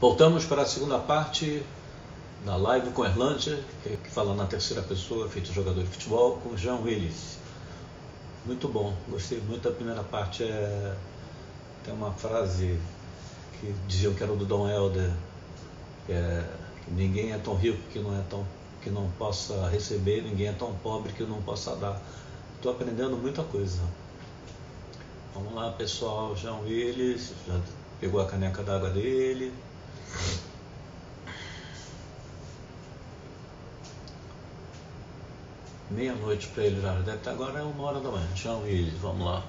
Voltamos para a segunda parte da live com Erlândia, que fala na terceira pessoa, feito jogador de futebol, com Jean Willis. Muito bom, gostei muito da primeira parte. Tem uma frase que diziam que era do Dom Helder, que ninguém é tão rico que não possa receber, ninguém é tão pobre que não possa dar. Estou aprendendo muita coisa. Vamos lá, pessoal. Jean Willis já pegou a caneca d'água dele. Meia-noite para ele já. Deve estar agora, é 1h da manhã. Jean Willis, vamos lá.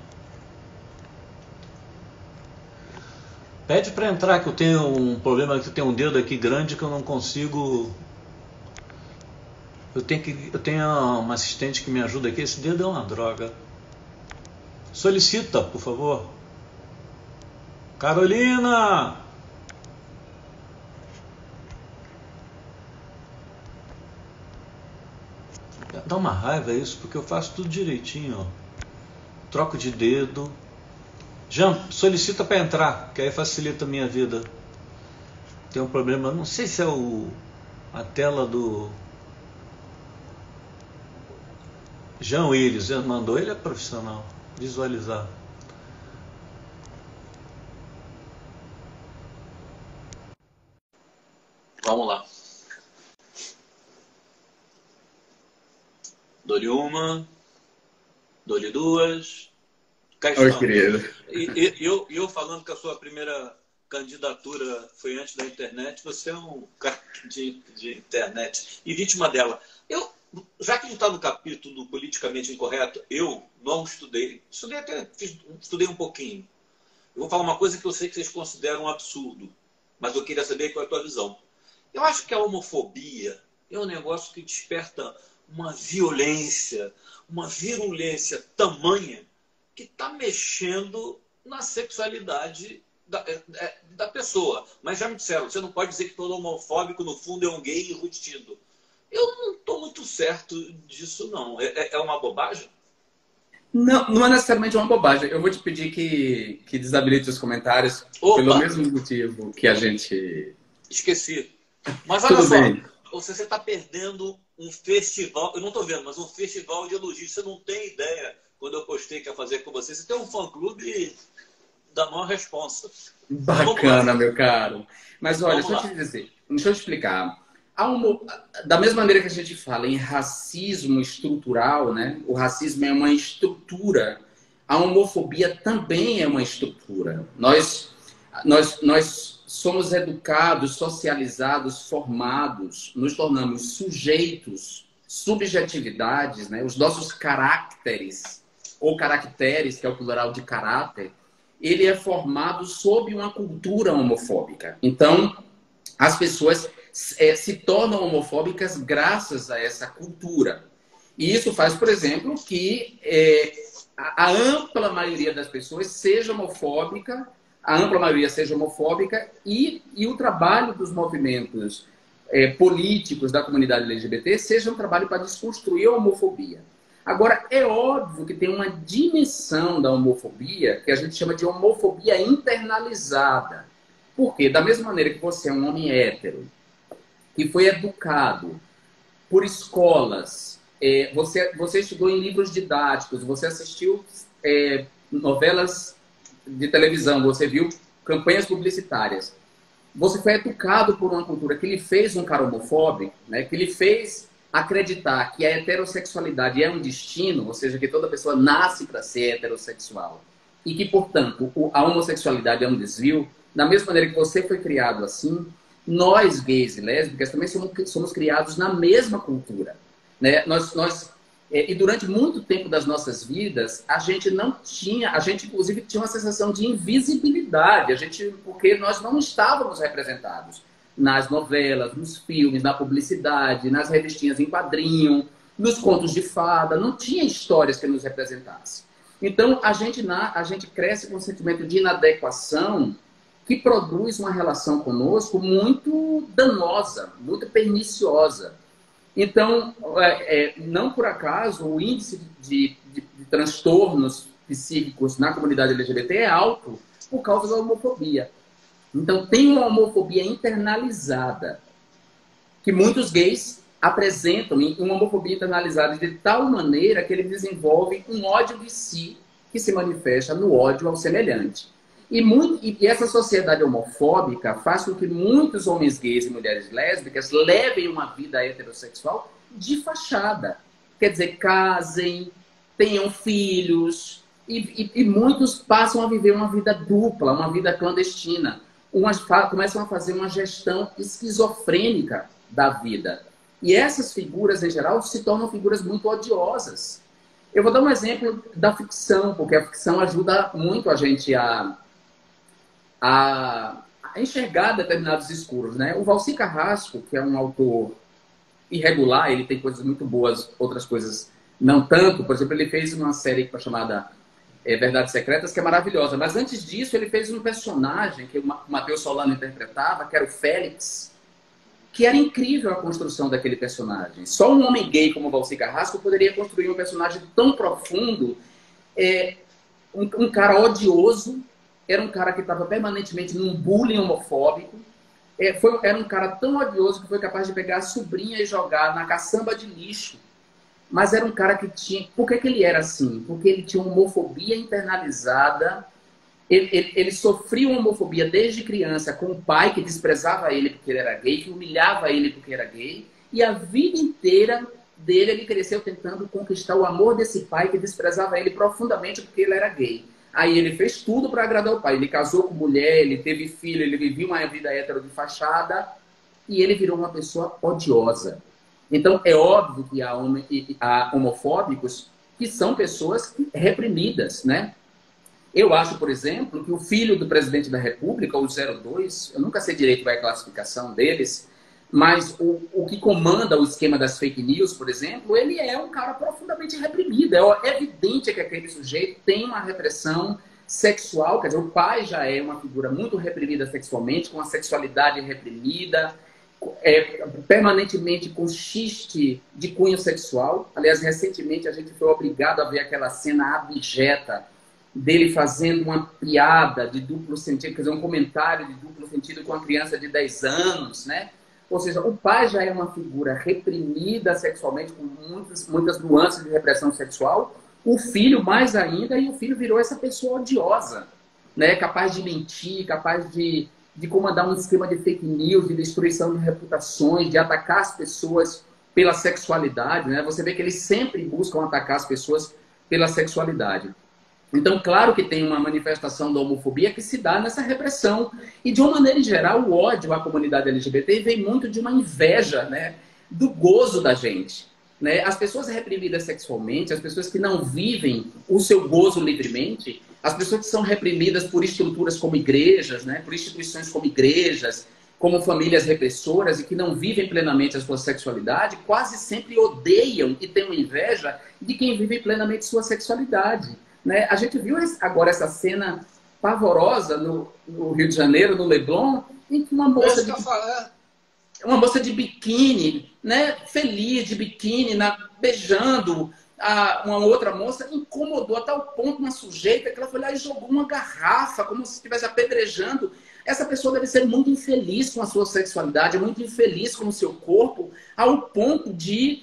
Pede para entrar, que eu tenho um problema, que eu tenho um dedo aqui grande que eu não consigo. Eu tenho uma assistente que me ajuda aqui. Esse dedo é uma droga. Solicita, por favor. Carolina! Dá uma raiva isso, porque eu faço tudo direitinho, ó. Troco de dedo. Jean, solicita para entrar, que aí facilita a minha vida. Tem um problema, não sei se é a tela do Jean Willis, ele mandou, ele é profissional. Visualizar. Vamos lá. Dou-lhe uma, dou-lhe duas. Cá Oi, estamos. querido. E eu falando que a sua primeira candidatura foi antes da internet, você é um cara de internet e vítima dela. Já que a gente está no capítulo do politicamente incorreto, eu não estudei. Estudei um pouquinho. Eu vou falar uma coisa que eu sei que vocês consideram um absurdo, mas eu queria saber qual é a tua visão. Eu acho que a homofobia é um negócio que desperta uma violência, uma virulência tamanha que está mexendo na sexualidade da pessoa. Mas já me disseram, você não pode dizer que todo homofóbico no fundo é um gay enrustido. Eu não estou muito certo disso, não. É uma bobagem? Não, não é necessariamente uma bobagem. Eu vou te pedir que desabilite os comentários pelo Opa, mesmo motivo que a gente... esqueci. Mas olha Tudo só, bem. você está perdendo um festival, eu não estou vendo, mas um festival de elogios. Você não tem ideia, quando eu postei que ia fazer com você, você tem um fã-clube da maior responsa. Bacana, meu caro. Mas olha, Vamos deixa eu lá. te dizer, deixa eu te explicar. Da mesma maneira que a gente fala em racismo estrutural, né? O racismo é uma estrutura. A homofobia também é uma estrutura. Nós somos educados, socializados, formados, nos tornamos sujeitos, subjetividades, né? Os nossos caracteres, ou caracteres, que é o plural de caráter, ele é formado sob uma cultura homofóbica. Então, as pessoas se tornam homofóbicas graças a essa cultura. E isso faz, por exemplo, que a ampla maioria das pessoas seja homofóbica, e o trabalho dos movimentos políticos da comunidade LGBT seja um trabalho para desconstruir a homofobia. Agora, é óbvio que tem uma dimensão da homofobia que a gente chama de homofobia internalizada. Por quê? Da mesma maneira que você é um homem hétero, que foi educado por escolas, você estudou em livros didáticos, você assistiu novelas de televisão, você viu campanhas publicitárias. Você foi educado por uma cultura que lhe fez um cara homofóbico, né, que lhe fez acreditar que a heterossexualidade é um destino, ou seja, que toda pessoa nasce para ser heterossexual, e que, portanto, a homossexualidade é um desvio, da mesma maneira que você foi criado assim, nós, gays e lésbicas, também somos criados na mesma cultura. Né? E durante muito tempo das nossas vidas, a gente inclusive tinha uma sensação de invisibilidade, porque nós não estávamos representados nas novelas, nos filmes, na publicidade, nas revistinhas em quadrinho, nos contos de fada, não tinha histórias que nos representassem. Então, a gente cresce com um sentimento de inadequação que produz uma relação conosco muito danosa, muito perniciosa. Então, não por acaso, o índice de transtornos psíquicos na comunidade LGBT é alto por causa da homofobia. Então, tem uma homofobia internalizada, que muitos gays apresentam uma homofobia internalizada de tal maneira que ele desenvolve um ódio de si que se manifesta no ódio ao semelhante. E essa sociedade homofóbica faz com que muitos homens gays e mulheres lésbicas levem uma vida heterossexual de fachada. Quer dizer, casem, tenham filhos, e muitos passam a viver uma vida dupla, uma vida clandestina. Começam a fazer uma gestão esquizofrênica da vida. E essas figuras, em geral, se tornam figuras muito odiosas. Eu vou dar um exemplo da ficção, porque a ficção ajuda muito a gente a enxergar determinados discursos, né? O Valci Carrasco, que é um autor irregular, ele tem coisas muito boas, outras coisas não tanto. Por exemplo, ele fez uma série chamada Verdades Secretas, que é maravilhosa. Mas antes disso, ele fez um personagem que o Matheus Solano interpretava, que era o Félix, que era incrível a construção daquele personagem. Só um homem gay como o Valci Carrasco poderia construir um personagem tão profundo. Um cara odioso, era um cara que estava permanentemente num bullying homofóbico. Era um cara tão odioso que foi capaz de pegar a sobrinha e jogar na caçamba de lixo. Mas era um cara que tinha... Por que ele era assim? Porque ele tinha uma homofobia internalizada. Ele sofria uma homofobia desde criança com o pai que desprezava ele porque ele era gay, que humilhava ele porque era gay. E a vida inteira dele, ele cresceu tentando conquistar o amor desse pai que desprezava ele profundamente porque ele era gay. Aí ele fez tudo para agradar o pai. Ele casou com mulher, ele teve filho, ele vivia uma vida hétero de fachada e ele virou uma pessoa odiosa. Então, é óbvio que há homofóbicos que são pessoas reprimidas, né? Eu acho, por exemplo, que o filho do presidente da República, o 02, eu nunca sei direito qual é a classificação deles, mas o que comanda o esquema das fake news, por exemplo, ele é um cara profundamente reprimido. É evidente que aquele sujeito tem uma repressão sexual, quer dizer, o pai já é uma figura muito reprimida sexualmente, com a sexualidade reprimida, permanentemente com xiste de cunho sexual. Aliás, recentemente a gente foi obrigado a ver aquela cena abjeta dele fazendo uma piada de duplo sentido, quer dizer, um comentário de duplo sentido com uma criança de 10 anos, né? Ou seja, o pai já é uma figura reprimida sexualmente, com muitas nuances de repressão sexual. O filho, mais ainda, e o filho virou essa pessoa odiosa, né? Capaz de mentir, capaz de comandar um esquema de fake news, de destruição de reputações, de atacar as pessoas pela sexualidade, né? Você vê que eles sempre buscam atacar as pessoas pela sexualidade. Então, claro que tem uma manifestação da homofobia que se dá nessa repressão. E, de uma maneira geral, o ódio à comunidade LGBT vem muito de uma inveja, né, do gozo da gente. Né? As pessoas reprimidas sexualmente, as pessoas que não vivem o seu gozo livremente, as pessoas que são reprimidas por estruturas como igrejas, né, por instituições como igrejas, como famílias repressoras e que não vivem plenamente a sua sexualidade, quase sempre odeiam e têm uma inveja de quem vive plenamente sua sexualidade. Né? A gente viu agora essa cena pavorosa no Rio de Janeiro, no Leblon, em que uma moça de biquíni, né, feliz de biquíni, beijando uma outra moça, incomodou a tal ponto uma sujeita que ela foi lá e jogou uma garrafa, como se estivesse apedrejando. Essa pessoa deve ser muito infeliz com a sua sexualidade, muito infeliz com o seu corpo, ao ponto de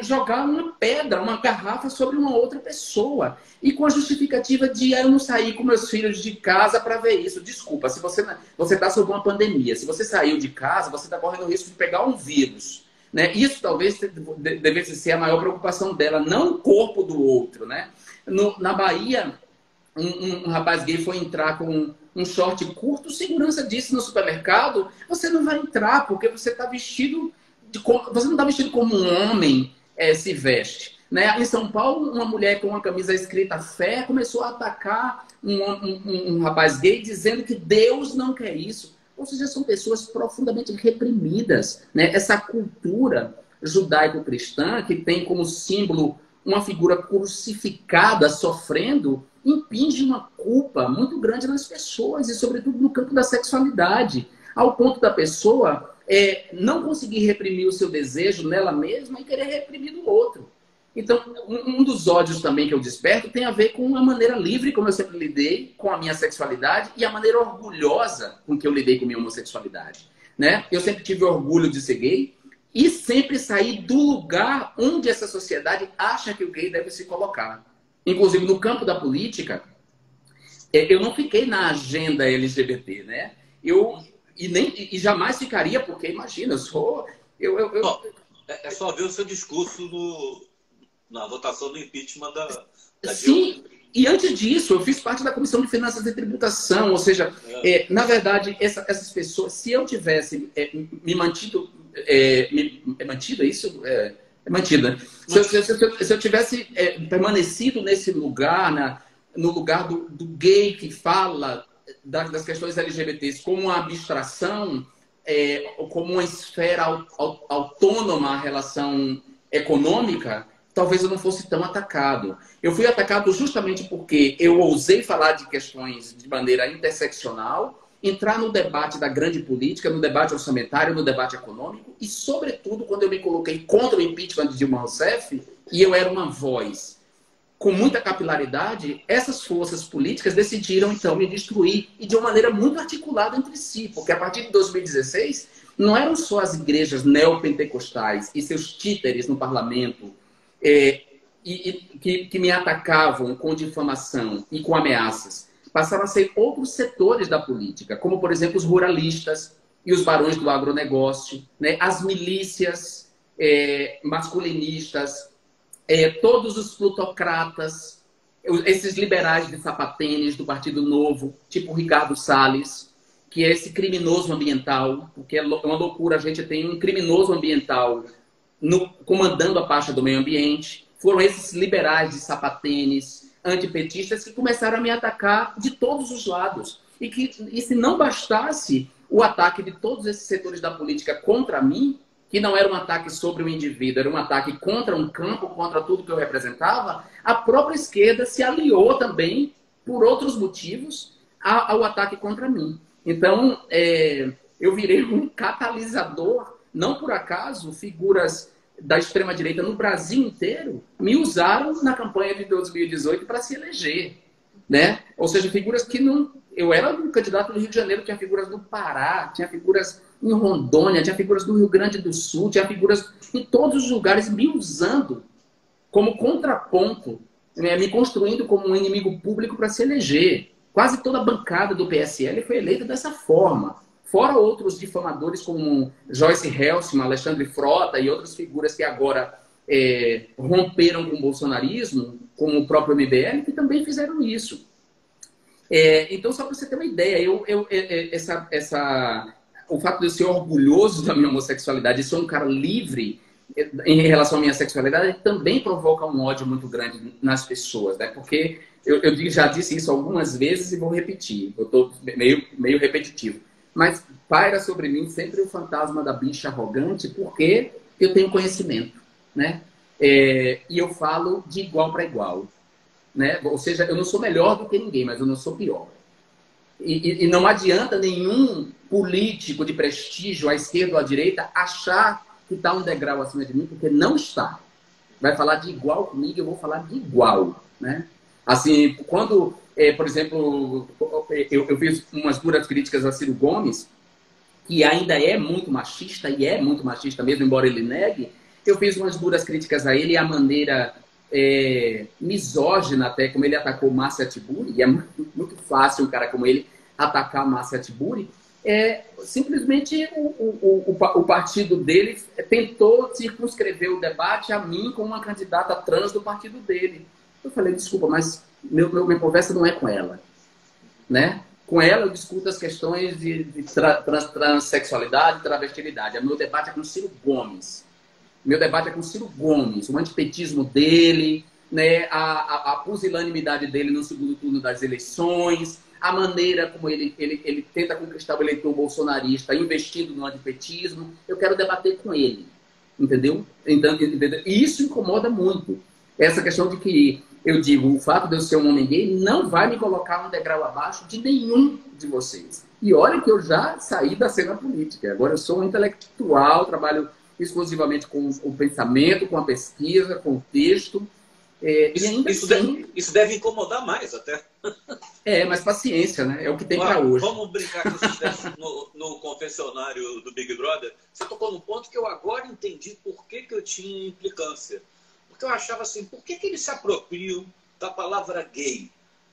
jogar uma pedra, uma garrafa sobre uma outra pessoa. E com a justificativa de eu não sair com meus filhos de casa para ver isso. Desculpa, se você está sob uma pandemia, se você saiu de casa, você está correndo o risco de pegar um vírus. Né? Isso talvez devesse ser a maior preocupação dela, não o corpo do outro. Né? Na Bahia, um rapaz gay foi entrar com um short curto, segurança disse no supermercado, você não vai entrar porque você está vestido... Você não está vestido como um homem se veste. Né? Em São Paulo, uma mulher com uma camisa escrita fé começou a atacar um rapaz gay dizendo que Deus não quer isso. Ou seja, são pessoas profundamente reprimidas. Né? Essa cultura judaico-cristã, que tem como símbolo uma figura crucificada sofrendo, impinge uma culpa muito grande nas pessoas e, sobretudo, no campo da sexualidade, ao ponto da pessoa não conseguir reprimir o seu desejo nela mesma e querer reprimir o outro. Então, um dos ódios também que eu desperto tem a ver com a maneira livre como eu sempre lidei com a minha sexualidade e a maneira orgulhosa com que eu lidei com a minha homossexualidade. Né? Eu sempre tive orgulho de ser gay e sempre saí do lugar onde essa sociedade acha que o gay deve se colocar. Inclusive, no campo da política, eu não fiquei na agenda LGBT, né? E jamais ficaria, porque, imagina, eu sou... É só ver o seu discurso na votação do impeachment da Sim, e antes disso, eu fiz parte da Comissão de Finanças e Tributação, ou seja, na verdade, essas pessoas, se eu tivesse me mantido... mantido, é isso? Mantida. Se eu tivesse permanecido nesse lugar, no lugar do gay que fala das questões LGBTs como uma abstração, como uma esfera autônoma à relação econômica, talvez eu não fosse tão atacado. Eu fui atacado justamente porque eu ousei falar de questões de maneira interseccional, entrar no debate da grande política, no debate orçamentário, no debate econômico e, sobretudo, quando eu me coloquei contra o impeachment de Dilma Rousseff e eu era uma voz com muita capilaridade, essas forças políticas decidiram, então, me destruir e de uma maneira muito articulada entre si, porque a partir de 2016 não eram só as igrejas neopentecostais e seus títeres no parlamento que me atacavam com difamação e com ameaças. Passaram a ser outros setores da política, como, por exemplo, os ruralistas e os barões do agronegócio, né? As milícias masculinistas, todos os plutocratas, esses liberais de sapatênis do Partido Novo, tipo Ricardo Salles, que é esse criminoso ambiental, porque é uma loucura, a gente tem um criminoso ambiental comandando a pasta do meio ambiente. Foram esses liberais de sapatênis, antipetistas, que começaram a me atacar de todos os lados. E se não bastasse o ataque de todos esses setores da política contra mim, que não era um ataque sobre o indivíduo, era um ataque contra um campo, contra tudo que eu representava, a própria esquerda se aliou também, por outros motivos, ao ataque contra mim. Então, eu virei um catalisador, não por acaso, figuras da extrema-direita no Brasil inteiro me usaram na campanha de 2018 para se eleger, né? Ou seja, figuras que não... Eu era um candidato do Rio de Janeiro, tinha figuras do Pará, tinha figuras em Rondônia, tinha figuras do Rio Grande do Sul, tinha figuras em todos os lugares me usando como contraponto, né? Me construindo como um inimigo público para se eleger. Quase toda a bancada do PSL foi eleita dessa forma. Fora outros difamadores como Joyce Helsman, Alexandre Frota e outras figuras que agora romperam com o bolsonarismo, como o próprio MBL, que também fizeram isso. Então, só para você ter uma ideia, o fato de eu ser orgulhoso da minha homossexualidade e ser um cara livre em relação à minha sexualidade também provoca um ódio muito grande nas pessoas, né? Porque eu já disse isso algumas vezes e vou repetir. Eu estou meio repetitivo. Mas paira sobre mim sempre o fantasma da bicha arrogante, porque eu tenho conhecimento, né? E eu falo de igual para igual, né? Ou seja, eu não sou melhor do que ninguém, mas eu não sou pior. E não adianta nenhum político de prestígio, à esquerda ou à direita, achar que está um degrau acima de mim, porque não está. Vai falar de igual comigo, eu vou falar de igual, né? Assim, quando... por exemplo, eu fiz umas duras críticas a Ciro Gomes, que ainda é muito machista, e é muito machista mesmo, embora ele negue. Eu fiz umas duras críticas a ele e a maneira misógina até, como ele atacou Márcia Tiburi, e é muito fácil um cara como ele atacar Márcia Tiburi. Simplesmente o partido dele tentou circunscrever o debate a mim como uma candidata trans do partido dele. Eu falei, desculpa, mas minha conversa não é com ela, né? Com ela eu discuto as questões de transexualidade e travestilidade. O meu debate é com Ciro Gomes. Meu debate é com Ciro Gomes, o antipetismo dele, né? a pusilanimidade dele no segundo turno das eleições, a maneira como ele tenta conquistar o eleitor bolsonarista investindo no antipetismo. Eu quero debater com ele, entendeu? Então, e isso incomoda muito. Essa questão de que eu digo, o fato de eu ser um homem gay não vai me colocar um degrau abaixo de nenhum de vocês. E olha que eu já saí da cena política. Agora eu sou um intelectual, trabalho exclusivamente com o pensamento, com a pesquisa, com o texto. E ainda assim, isso deve incomodar mais até. Mas paciência, né? É o que tem para hoje. Vamos brincar com esses testes no confessionário do Big Brother. Você tocou no ponto que eu agora entendi por que eu tinha implicância. Porque eu achava assim, por que eles se apropriam da palavra gay?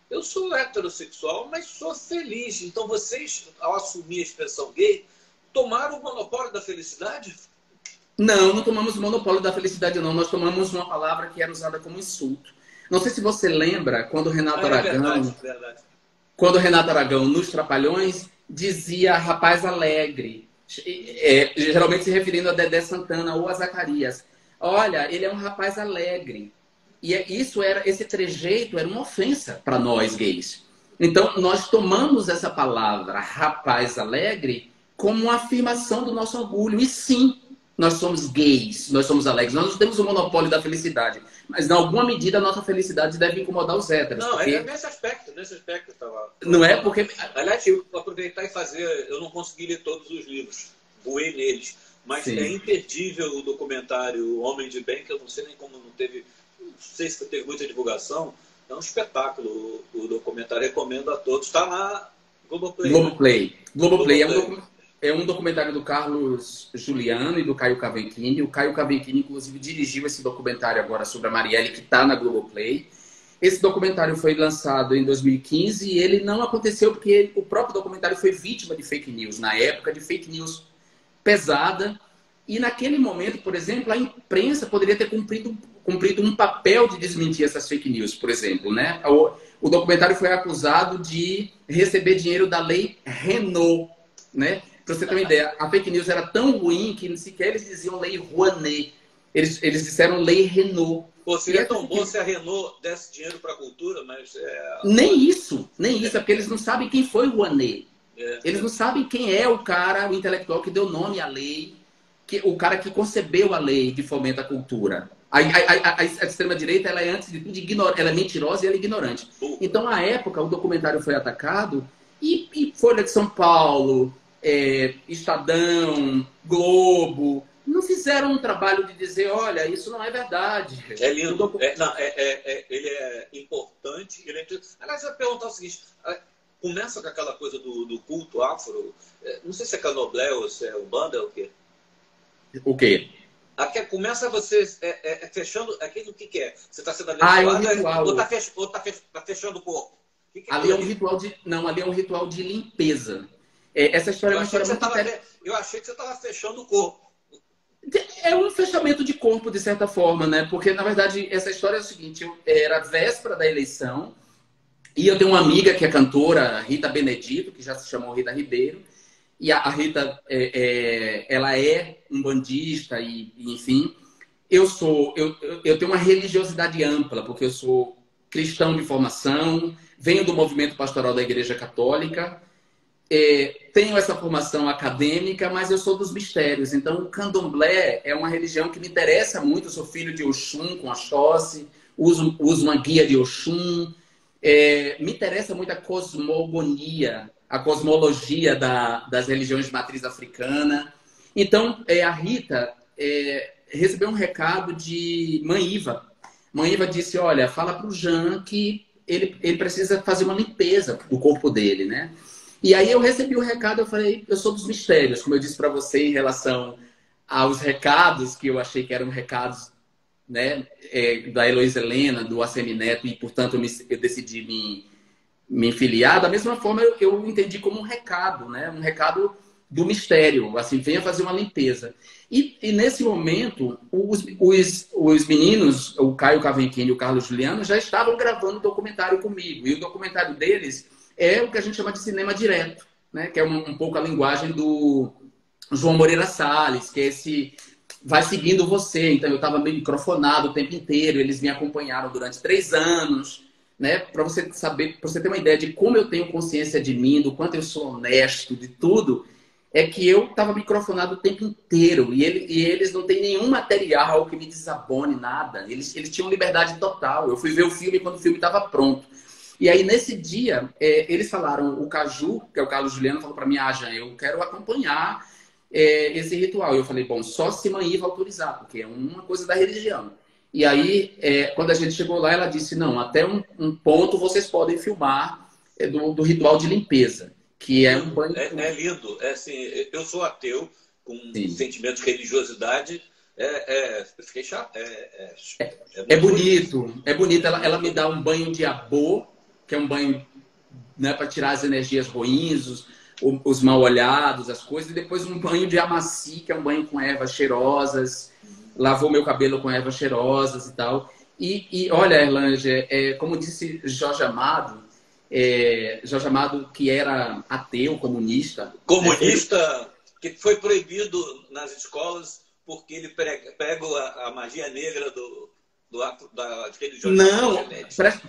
Eu sou heterossexual, mas sou feliz. Então vocês, ao assumir a expressão gay, tomaram o monopólio da felicidade? Não, não tomamos o monopólio da felicidade, não. Nós tomamos uma palavra que era usada como insulto. Não sei se você lembra quando o Renato Aragão... Verdade. Quando o Renato Aragão, nos Trapalhões, dizia rapaz alegre. Geralmente se referindo a Dedé Santana ou a Zacarias. Olha, ele é um rapaz alegre. E esse trejeito era uma ofensa para nós gays. Então, nós tomamos essa palavra rapaz alegre como uma afirmação do nosso orgulho. E sim, nós somos gays, nós somos alegres. Nós não temos o monopólio da felicidade. Mas, em alguma medida, a nossa felicidade deve incomodar os héteros. Não, porque... é nesse aspecto. Não é porque... Aliás, eu vou aproveitar e fazer... Eu não consegui ler todos os livros. Voei neles. Mas Sim. É imperdível o documentário Homem de Bem, que eu não sei nem como não teve... Não sei se teve muita divulgação. É um espetáculo o documentário. Recomendo a todos. Está na Globoplay. Globoplay. É um documentário do Carlos Juliano e do Caio Cavaquini. O Caio Cavaquini, inclusive, dirigiu esse documentário agora sobre a Marielle, que está na Globoplay. Esse documentário foi lançado em 2015 e ele não aconteceu porque o próprio documentário foi vítima de fake news, na época, de fake news pesada. E naquele momento, por exemplo, a imprensa poderia ter cumprido um papel de desmentir essas fake news, por exemplo, né? O documentário foi acusado de receber dinheiro da lei Renault, né? Para você ter uma ideia, a fake news era tão ruim que sequer eles diziam lei Rouanet. Eles disseram lei Renault. Pô, seria tão bom se a Renault desse dinheiro para a cultura, mas... Nem isso, é porque eles não sabem quem foi o Rouanet. Eles não sabem quem é o cara, o intelectual que deu nome à lei, o cara que concebeu a lei de fomento à cultura. A extrema-direita, ela é, antes de tudo, ela é mentirosa e ela é ignorante. Então, à época, o documentário foi atacado e Folha de São Paulo, Estadão, Globo, não fizeram um trabalho de dizer, olha, isso não é verdade. É lindo. Ele é importante. Aliás, eu ia perguntar o seguinte, começa com aquela coisa do culto afro, não sei se é candomblé ou se é umbanda ou o quê? O quê? Começa você fechando... Aquilo que é? Você está sendo abençoado? É um ritual. Ou tá fechando o corpo? Ali é um ritual de... Não, ali é um ritual de limpeza. Essa história é uma história muito interessante. Eu achei que você estava fechando o corpo. É um fechamento de corpo, de certa forma, né? Porque, na verdade, essa história é o seguinte, era véspera da eleição, e eu tenho uma amiga que é cantora, Rita Benedito, que já se chamou Rita Ribeiro, e a Rita, ela é umbandista, e enfim, eu tenho uma religiosidade ampla, porque eu sou cristão de formação, venho do movimento pastoral da Igreja Católica, tenho essa formação acadêmica, mas eu sou dos mistérios. Então, o candomblé é uma religião que me interessa muito. Eu sou filho de Oxum, com Axóssi, uso uma guia de Oxum. Me interessa muito a cosmogonia, a cosmologia das religiões de matriz africana. Então, a Rita recebeu um recado de Mãe Iva. Mãe Iva disse, olha, fala para o Jean que ele precisa fazer uma limpeza do corpo dele, né? E aí eu recebi o recado, eu falei, eu sou dos mistérios, como eu disse para você em relação aos recados, que eu achei que eram recados, né, da Heloísa Helena, do Assemi Neto, e portanto eu decidi me filiar. Da mesma forma eu entendi como um recado, né, um recado do mistério, assim, venha fazer uma limpeza. E nesse momento, os meninos, o Caio Cavaquini e o Carlos Juliano, já estavam gravando o documentário comigo, e o documentário deles é o que a gente chama de cinema direto, né? Que é um pouco a linguagem do João Moreira Salles, que é esse vai seguindo você. Então eu estava meio microfonado o tempo inteiro, eles me acompanharam durante 3 anos, né? Para você saber, para você ter uma ideia de como eu tenho consciência de mim, do quanto eu sou honesto, de tudo, é que eu estava microfonado o tempo inteiro e eles não têm nenhum material que me desabone, nada. Eles tinham liberdade total. Eu fui ver o filme quando o filme estava pronto. E aí, nesse dia, eles falaram, o Caju, que é o Carlos Juliano, falou para mim, Jean, eu quero acompanhar esse ritual. Eu falei, bom, só se mãe Iva autorizar, porque é uma coisa da religião. E aí, quando a gente chegou lá, ela disse, não, até um ponto vocês podem filmar do ritual de limpeza, que é um banho... É lindo. É assim, eu sou ateu, com Sim. sentimento de religiosidade. Fiquei chato. É bonito, é bonito. Ela me dá um banho de abô, que é um banho, né, para tirar as energias ruins, os mal-olhados, as coisas, e depois um banho de amaci, que é um banho com ervas cheirosas. Lavou meu cabelo com ervas cheirosas e tal. E olha, Erlanger, como disse Jorge Amado, que era ateu, comunista. Comunista, que foi proibido nas escolas porque ele prega a magia negra da religiosidade. Não,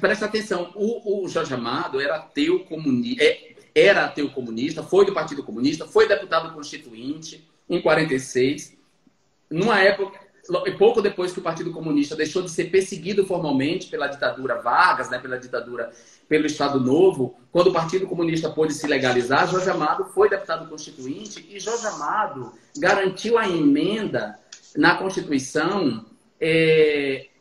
presta atenção. O Jorge Amado era ateu comunista, foi do Partido Comunista, foi deputado constituinte em 46. Numa época, pouco depois que o Partido Comunista deixou de ser perseguido formalmente pela ditadura Vargas, né, pelo Estado Novo, quando o Partido Comunista pôde se legalizar, Jorge Amado foi deputado constituinte e Jorge Amado garantiu a emenda na Constituição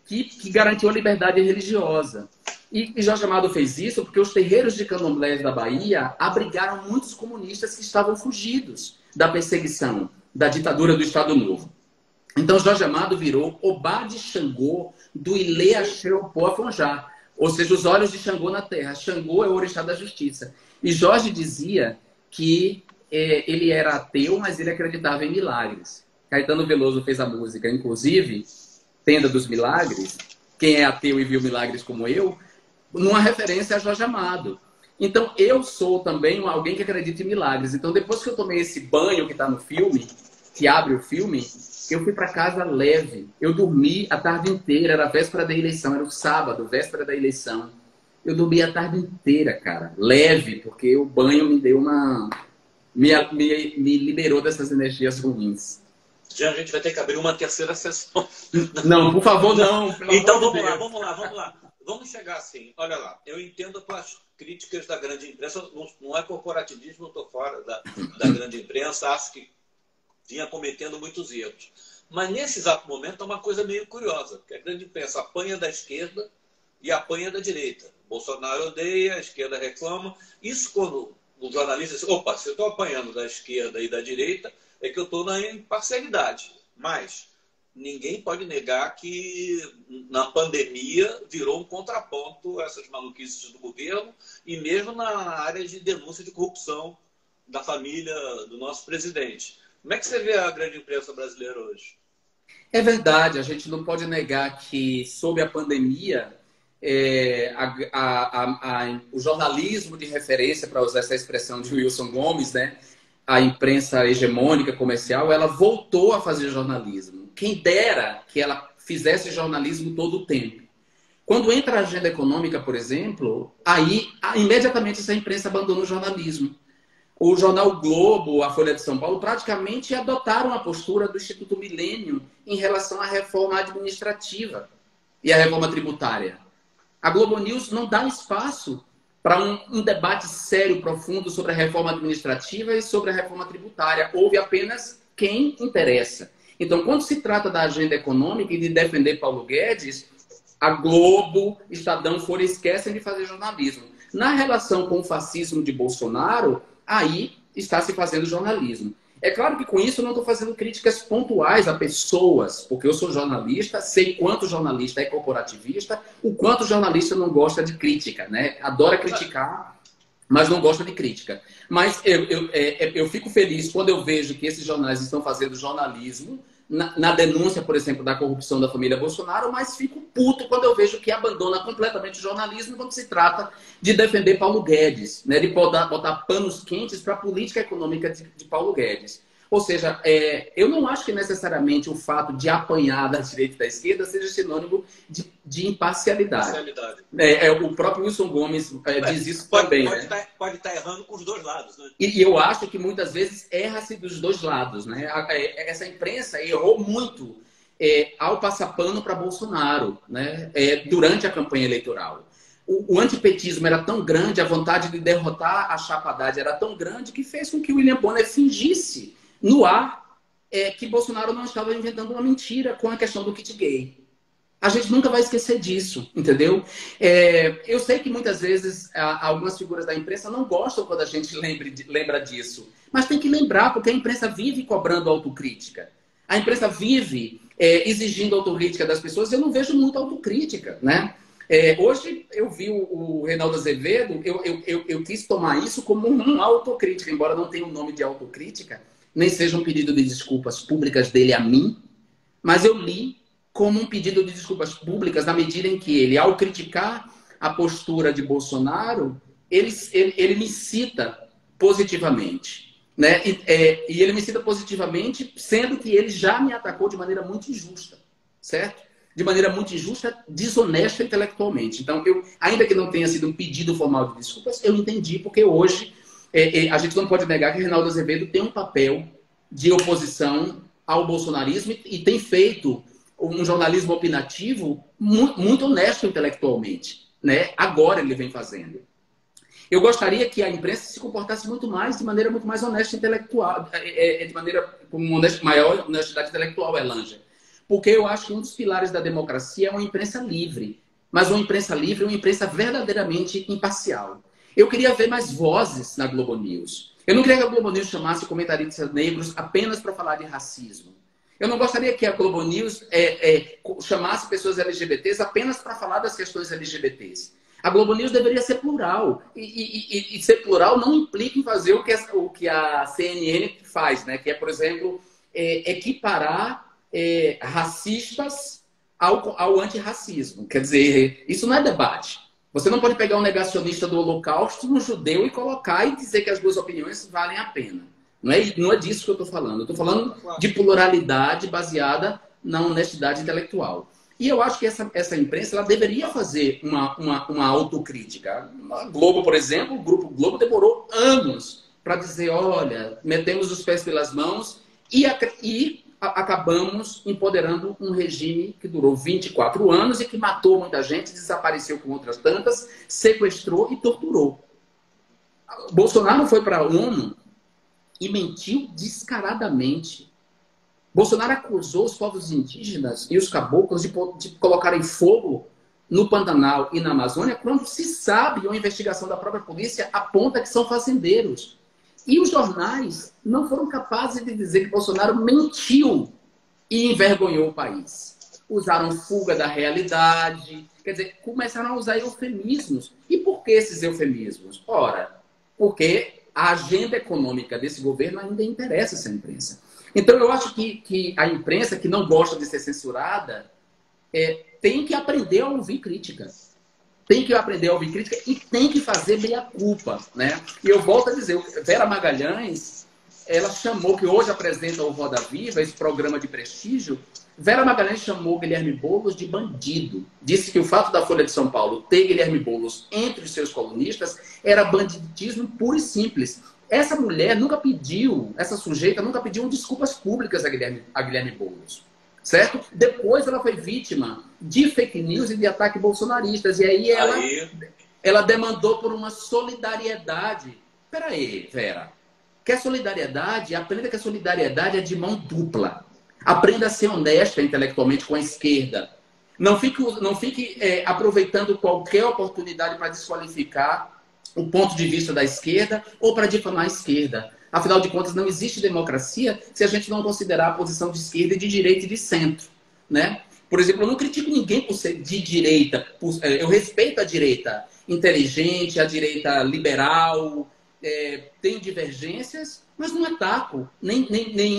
que garantiu a liberdade religiosa. E Jorge Amado fez isso porque os terreiros de candomblés da Bahia abrigaram muitos comunistas que estavam fugidos da perseguição, da ditadura do Estado Novo. Então, Jorge Amado virou Obá de Xangô do Ilê Axé Opó Afonjá, ou seja, os olhos de Xangô na terra. Xangô é o orixá da justiça. E Jorge dizia que ele era ateu, mas ele acreditava em milagres. Caetano Veloso fez a música, inclusive, Tenda dos Milagres, quem é ateu e viu milagres como eu, numa referência a Jorge Amado. Então, eu sou também alguém que acredita em milagres. Então, depois que eu tomei esse banho que está no filme, que abre o filme, eu fui para casa leve. Eu dormi a tarde inteira, era a véspera da eleição, era o sábado, véspera da eleição. Eu dormi a tarde inteira, cara, leve, porque o banho me deu me liberou dessas energias ruins. Já a gente vai ter que abrir uma terceira sessão. Não, por favor, não. Então vamos lá. Vamos chegar assim. Olha lá, eu entendo as tuas críticas da grande imprensa, não é corporativismo, eu estou fora da grande imprensa, acho que vinha cometendo muitos erros. Mas nesse exato momento é uma coisa meio curiosa, porque a grande imprensa apanha da esquerda e apanha da direita. Bolsonaro odeia, a esquerda reclama. Isso quando o jornalista diz, opa, se eu estou apanhando da esquerda e da direita, é que eu estou na imparcialidade. Mas ninguém pode negar que na pandemia virou um contraponto a essas maluquices do governo e mesmo na área de denúncia de corrupção da família do nosso presidente. Como é que você vê a grande imprensa brasileira hoje? É verdade, a gente não pode negar que, sob a pandemia, o jornalismo de referência, para usar essa expressão de Wilson Gomes, né, a imprensa hegemônica comercial, ela voltou a fazer jornalismo. Quem dera que ela fizesse jornalismo todo o tempo. Quando entra a agenda econômica, por exemplo, aí imediatamente essa imprensa abandona o jornalismo. O jornal Globo, a Folha de São Paulo, praticamente adotaram a postura do Instituto Milênio em relação à reforma administrativa e à reforma tributária. A Globo News não dá espaço para um debate sério, profundo sobre a reforma administrativa e sobre a reforma tributária. Houve apenas quem interessa. Então, quando se trata da agenda econômica e de defender Paulo Guedes, a Globo, Estadão, Folha esquecem de fazer jornalismo. Na relação com o fascismo de Bolsonaro, aí está se fazendo jornalismo. É claro que com isso eu não estou fazendo críticas pontuais a pessoas, porque eu sou jornalista, sei quanto jornalista é corporativista, o quanto jornalista não gosta de crítica, né? Adora criticar, mas não gosta de crítica. Mas eu fico feliz quando eu vejo que esses jornais estão fazendo jornalismo na denúncia, por exemplo, da corrupção da família Bolsonaro, mas fico puto quando eu vejo que abandona completamente o jornalismo quando se trata de defender Paulo Guedes, né, de botar panos quentes para a política econômica de Paulo Guedes. Ou seja, eu não acho que necessariamente o fato de apanhar da direita e da esquerda seja sinônimo de imparcialidade. O próprio Wilson Gomes diz isso também. Pode estar errando com os dois lados. Né? E eu acho que muitas vezes erra-se dos dois lados. Né? Essa imprensa errou muito ao passar pano para Bolsonaro, né? Durante a campanha eleitoral. O antipetismo era tão grande, a vontade de derrotar a chapa Haddad era tão grande que fez com que o William Bonner fingisse no ar que Bolsonaro não estava inventando uma mentira com a questão do kit gay. A gente nunca vai esquecer disso, entendeu? Eu sei que muitas vezes algumas figuras da imprensa não gostam quando a gente lembra disso. Mas tem que lembrar, porque a imprensa vive cobrando autocrítica. A imprensa vive exigindo autocrítica das pessoas. Eu não vejo muita autocrítica, né? Hoje eu vi o Reinaldo Azevedo, eu quis tomar isso como uma autocrítica, embora não tenha o nome de autocrítica, nem seja um pedido de desculpas públicas dele a mim, mas eu li como um pedido de desculpas públicas na medida em que ele, ao criticar a postura de Bolsonaro, ele me cita positivamente. Né? E ele me cita positivamente, sendo que ele já me atacou de maneira muito injusta, certo? De maneira muito injusta, desonesta intelectualmente. Então, ainda que não tenha sido um pedido formal de desculpas, eu entendi, porque hoje a gente não pode negar que Reinaldo Azevedo tem um papel de oposição ao bolsonarismo e tem feito um jornalismo opinativo muito honesto intelectualmente, né? Agora ele vem fazendo. Eu gostaria que a imprensa se comportasse de maneira muito mais honesta intelectual, de maneira com maior honestidade intelectual, Elanja. Porque eu acho que um dos pilares da democracia é uma imprensa livre, mas uma imprensa livre é uma imprensa verdadeiramente imparcial. Eu queria ver mais vozes na Globo News. Eu não queria que a Globo News chamasse comentaristas negros apenas para falar de racismo. Eu não gostaria que a Globo News chamasse pessoas LGBTs apenas para falar das questões LGBTs. A Globo News deveria ser plural. E ser plural não implica em fazer o que a CNN faz, né? Que é, por exemplo, equiparar racistas ao antirracismo. Quer dizer, isso não é debate. Você não pode pegar um negacionista do Holocausto, um judeu, e colocar e dizer que as duas opiniões valem a pena. Não é disso que eu estou falando. Eu estou falando de pluralidade baseada na honestidade intelectual. E eu acho que essa imprensa ela deveria fazer uma autocrítica. A Globo, por exemplo, o Grupo Globo demorou anos para dizer, olha, metemos os pés pelas mãos e acabamos empoderando um regime que durou 24 anos e que matou muita gente, desapareceu com outras tantas, sequestrou e torturou. Bolsonaro foi para a ONU e mentiu descaradamente. Bolsonaro acusou os povos indígenas e os caboclos de colocarem fogo no Pantanal e na Amazônia quando se sabe, uma investigação da própria polícia aponta que são fazendeiros. E os jornais não foram capazes de dizer que Bolsonaro mentiu e envergonhou o país. Usaram fuga da realidade, quer dizer, começaram a usar eufemismos. E por que esses eufemismos? Ora, porque a agenda econômica desse governo ainda interessa essa imprensa. Então, eu acho que a imprensa, que não gosta de ser censurada, tem que aprender a ouvir crítica. Tem que aprender a ouvir crítica e tem que fazer meia-culpa, né? E eu volto a dizer, Vera Magalhães, ela chamou, que hoje apresenta o Roda Viva, esse programa de prestígio, Vera Magalhães chamou Guilherme Boulos de bandido. Disse que o fato da Folha de São Paulo ter Guilherme Boulos entre os seus colunistas era banditismo puro e simples. Essa mulher nunca pediu, essa sujeita nunca pediu desculpas públicas a Guilherme Boulos, certo? Depois ela foi vítima de fake news e de ataque bolsonaristas. E aí ela demandou por uma solidariedade. Peraí, Vera. Quer solidariedade? Aprenda que a solidariedade é de mão dupla. Aprenda a ser honesta intelectualmente com a esquerda. Não fique aproveitando qualquer oportunidade para desqualificar o ponto de vista da esquerda ou para difamar a esquerda. Afinal de contas, não existe democracia se a gente não considerar a posição de esquerda, de direita e de centro, né? Por exemplo, eu não critico ninguém por ser de direita. Eu respeito a direita inteligente, a direita liberal, tenho divergências, mas não ataco, nem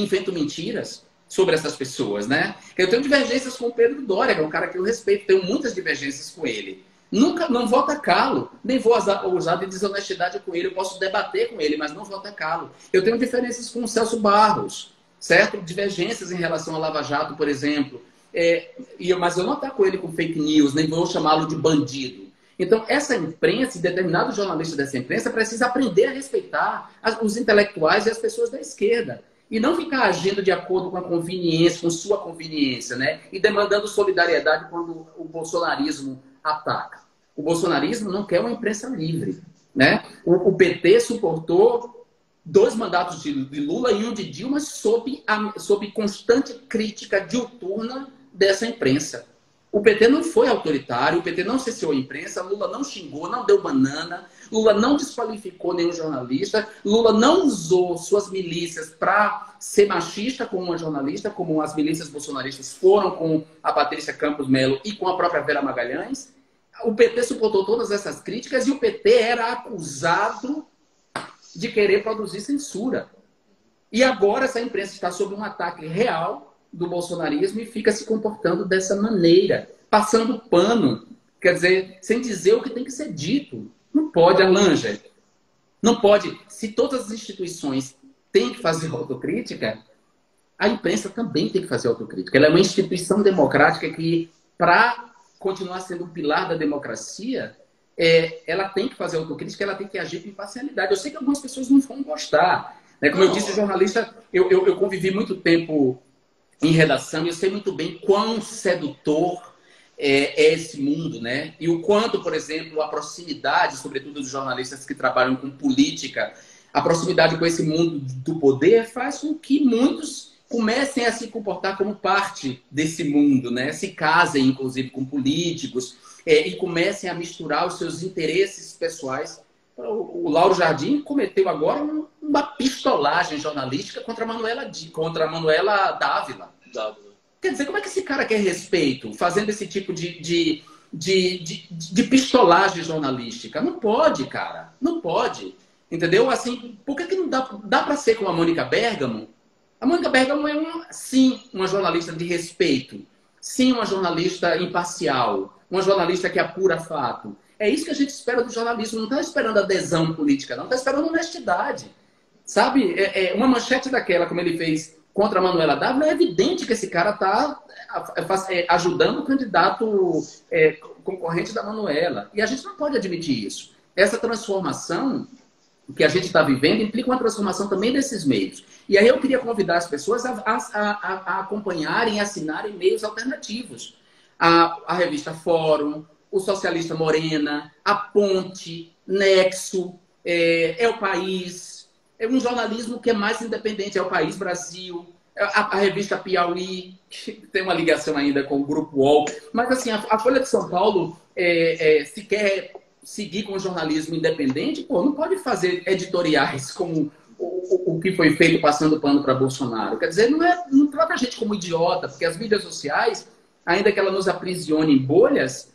invento mentiras sobre essas pessoas, né? Eu tenho divergências com o Pedro Doria, que é um cara que eu respeito, tenho muitas divergências com ele. Não vou atacá-lo, nem vou usar de desonestidade com ele. Eu posso debater com ele, mas não vou atacá-lo. Eu tenho diferenças com o Celso Barros, certo? Divergências em relação ao Lava Jato, por exemplo. Mas eu não ataco ele com fake news, nem vou chamá-lo de bandido. Então, essa imprensa, e determinados jornalistas dessa imprensa, precisa aprender a respeitar os intelectuais e as pessoas da esquerda. E não ficar agindo de acordo com a conveniência, com sua conveniência, né? E demandando solidariedade quando o bolsonarismo ataca. O bolsonarismo não quer uma imprensa livre, né? O PT suportou 2 mandatos de Lula e 1 de Dilma sob constante crítica diuturna dessa imprensa. O PT não foi autoritário, o PT não cessou a imprensa, Lula não xingou, não deu banana, Lula não desqualificou nenhum jornalista, Lula não usou suas milícias para ser machista com uma jornalista, como as milícias bolsonaristas foram com a Patrícia Campos Melo e com a própria Vera Magalhães. O PT suportou todas essas críticas e o PT era acusado de querer produzir censura. E agora essa imprensa está sob um ataque real do bolsonarismo e fica se comportando dessa maneira, passando pano, quer dizer, sem dizer o que tem que ser dito. Não pode, Alanja. Não pode. Se todas as instituições têm que fazer autocrítica, a imprensa também tem que fazer autocrítica. Ela é uma instituição democrática que, para continuar sendo um pilar da democracia, ela tem que fazer autocrítica, ela tem que agir com imparcialidade. Eu sei que algumas pessoas não vão gostar. Né? Como eu disse, jornalista, eu convivi muito tempo em redação, eu sei muito bem quão sedutor é esse mundo, né? E o quanto, por exemplo, a proximidade, sobretudo dos jornalistas que trabalham com política, a proximidade com esse mundo do poder faz com que muitos comecem a se comportar como parte desse mundo, né? Se casem, inclusive, com políticos e comecem a misturar os seus interesses pessoais. O Lauro Jardim cometeu agora uma pistolagem jornalística contra a Manuela Dávila. Quer dizer, como é que esse cara quer respeito fazendo esse tipo de pistolagem jornalística? Não pode, cara. Não pode. Entendeu? Assim, por que não dá para ser com a Mônica Bergamo? A Mônica Bergamo é, sim, uma jornalista de respeito. Sim, uma jornalista imparcial. Uma jornalista que apura fato. É isso que a gente espera do jornalismo. Não está esperando adesão política, não. Está esperando honestidade. Sabe? Uma manchete daquela, como ele fez contra a Manuela Dávila, é evidente que esse cara está ajudando o candidato concorrente da Manuela. E a gente não pode admitir isso. Essa transformação que a gente está vivendo implica uma transformação também desses meios. E aí eu queria convidar as pessoas a acompanharem e assinarem meios alternativos. A revista Fórum, o Socialista Morena, a Ponte, Nexo, É o País. É um jornalismo que é mais independente, é o País Brasil, a revista Piauí, que tem uma ligação ainda com o Grupo UOL. Mas assim, a Folha de São Paulo, se quer seguir com o jornalismo independente, pô, não pode fazer editoriais como o que foi feito passando pano para Bolsonaro. Quer dizer, não trata a gente como idiota, porque as mídias sociais, ainda que ela nos aprisione em bolhas,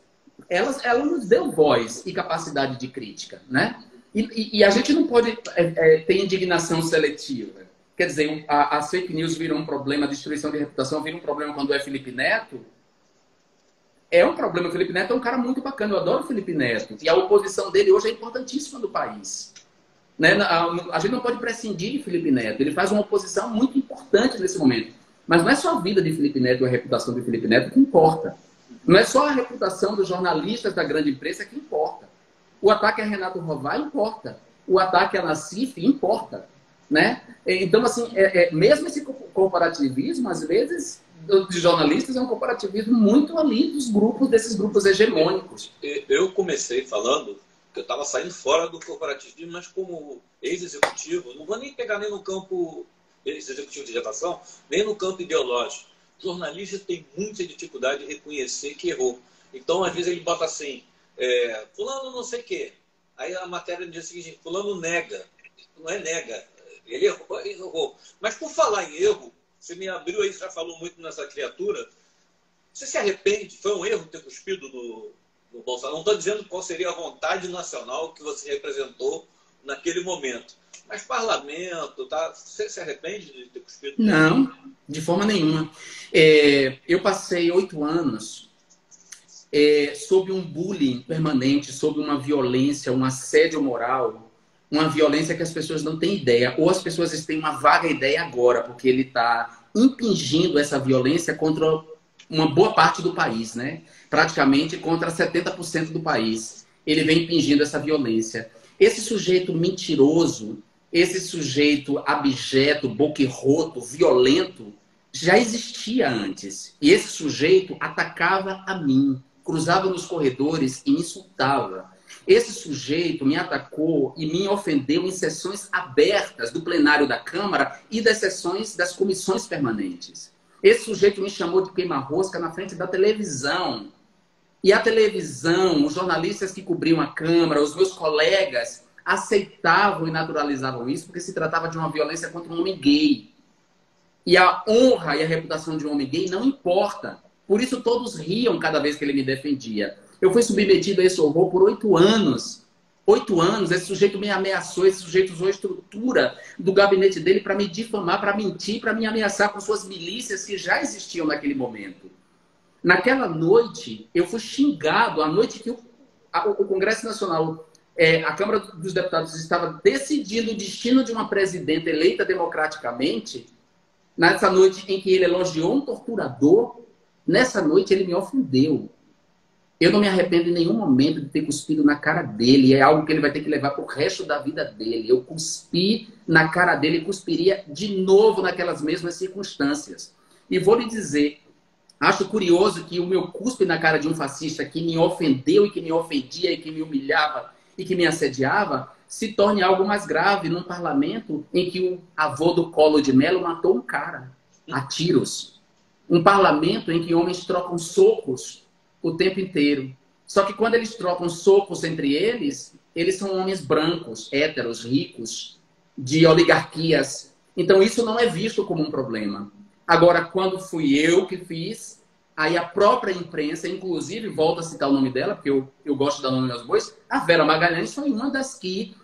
ela nos deu voz e capacidade de crítica, né? E a gente não pode ter indignação seletiva. Quer dizer, as fake news viram um problema, a destruição de reputação vira um problema quando é Felipe Neto. É um problema. O Felipe Neto é um cara muito bacana. Eu adoro o Felipe Neto. E a oposição dele hoje é importantíssima no país. Né? A gente não pode prescindir de Felipe Neto. Ele faz uma oposição muito importante nesse momento. Mas não é só a vida de Felipe Neto ou a reputação de Felipe Neto que importa. Não é só a reputação dos jornalistas da grande imprensa que importa. O ataque a Renato Rovai importa. O ataque a Nassif importa. Né? Então, assim, mesmo esse corporativismo, às vezes, de jornalistas, é um corporativismo muito ali desses grupos hegemônicos. Eu comecei falando que eu estava saindo fora do corporativismo, mas como ex-executivo, não vou nem pegar nem no campo ex-executivo de redação, nem no campo ideológico. O jornalista tem muita dificuldade de reconhecer que errou. Então, às vezes, ele bota assim, fulano não sei o quê. Aí a matéria no dia seguinte, fulano nega. Não é nega. Ele errou. Mas por falar em erro, você me abriu aí, já falou muito nessa criatura. Você se arrepende? Foi um erro ter cuspido no Bolsonaro? Não estou dizendo qual seria a vontade nacional que você representou naquele momento. Mas parlamento, tá? Você se arrepende de ter cuspido? Não, de forma nenhuma. Eu passei 8 anos sob um bullying permanente, sob uma violência, um assédio moral, uma violência que as pessoas não têm ideia, ou as pessoas têm uma vaga ideia agora, porque ele está impingindo essa violência contra uma boa parte do país, né? Praticamente contra 70% do país. Ele vem impingindo essa violência. Esse sujeito mentiroso, esse sujeito abjeto, boquirroto, violento, já existia antes. E esse sujeito atacava a mim, cruzava nos corredores e me insultava. Esse sujeito me atacou e me ofendeu em sessões abertas do plenário da Câmara e das sessões das comissões permanentes. Esse sujeito me chamou de queima-rosca na frente da televisão. E a televisão, os jornalistas que cobriam a Câmara, os meus colegas, aceitavam e naturalizavam isso porque se tratava de uma violência contra um homem gay. E a honra e a reputação de um homem gay não importa. Por isso todos riam cada vez que ele me defendia. Eu fui submetido a esse horror por 8 anos. 8 anos, esse sujeito me ameaçou, esse sujeito usou a estrutura do gabinete dele para me difamar, para mentir, para me ameaçar com suas milícias que já existiam naquele momento. Naquela noite, eu fui xingado, a noite que o Congresso Nacional, a Câmara dos Deputados estava decidindo o destino de uma presidenta eleita democraticamente, nessa noite em que ele elogiou um torturador, nessa noite ele me ofendeu. Eu não me arrependo em nenhum momento de ter cuspido na cara dele. É algo que ele vai ter que levar pro resto da vida dele. Eu cuspi na cara dele e cuspiria de novo naquelas mesmas circunstâncias. E vou lhe dizer, acho curioso que o meu cuspe na cara de um fascista que me ofendeu e que me ofendia e que me humilhava e que me assediava se torne algo mais grave num parlamento em que o avô do Collor de Mello matou um cara a tiros. Um parlamento em que homens trocam socos o tempo inteiro. Só que quando eles trocam socos entre eles, eles são homens brancos, héteros, ricos, de oligarquias. Então isso não é visto como um problema. Agora, quando fui eu que fiz, aí a própria imprensa, inclusive, volto a citar o nome dela, porque eu gosto de dar nome aos bois, a Vera Magalhães foi uma das que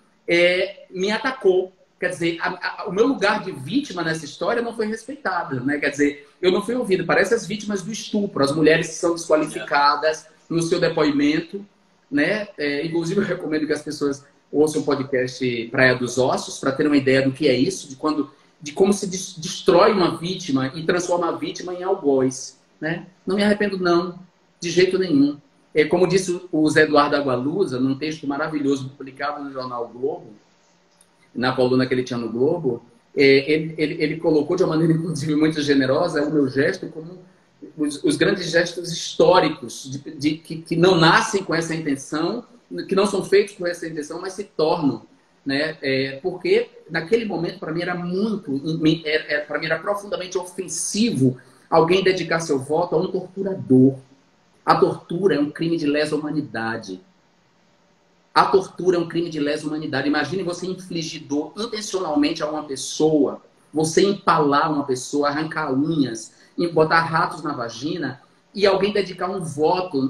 me atacou. Quer dizer, o meu lugar de vítima nessa história não foi respeitado, né? Quer dizer, eu não fui ouvido. Parece as vítimas do estupro, as mulheres que são desqualificadas no seu depoimento, né? Inclusive, eu recomendo que as pessoas ouçam o podcast Praia dos Ossos para terem uma ideia do que é isso, de como se destrói uma vítima e transforma a vítima em algoz, né? Não me arrependo, não, de jeito nenhum. Como disse o Zé Eduardo Agualusa, num texto maravilhoso publicado no jornal o Globo, na coluna que ele tinha no Globo, ele colocou de uma maneira, inclusive, muito generosa o meu gesto como os grandes gestos históricos que não nascem com essa intenção, que não são feitos com essa intenção, mas se tornam, né? Porque naquele momento, para mim, para mim era profundamente ofensivo alguém dedicar seu voto a um torturador. A tortura é um crime de lesa humanidade. A tortura é um crime de lesa humanidade. Imagine você infligir dor intencionalmente a uma pessoa, você empalar uma pessoa, arrancar unhas, botar ratos na vagina e alguém dedicar um voto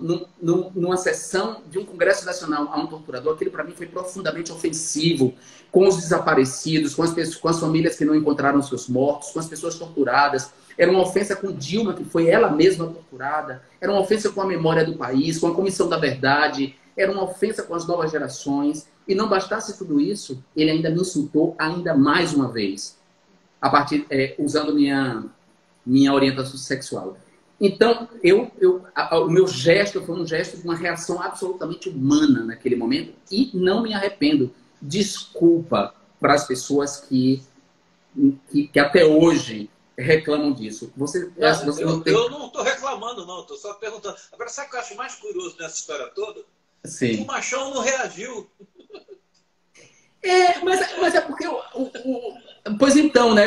numa sessão de um Congresso Nacional a um torturador. Aquilo para mim foi profundamente ofensivo com os desaparecidos, com as famílias que não encontraram seus mortos, com as pessoas torturadas. Era uma ofensa com Dilma, que foi ela mesma torturada. Era uma ofensa com a memória do país, com a Comissão da Verdade. Era uma ofensa com as novas gerações. E não bastasse tudo isso, ele ainda me insultou ainda mais uma vez, usando minha orientação sexual. Então, o meu gesto foi um gesto de uma reação absolutamente humana naquele momento e não me arrependo. Desculpa para as pessoas que até hoje reclamam disso. Eu não estou reclamando, não. Estou só perguntando. Agora, sabe o que eu acho mais curioso nessa história toda? Sim. O Machão não reagiu. Mas é porque... Pois então, né?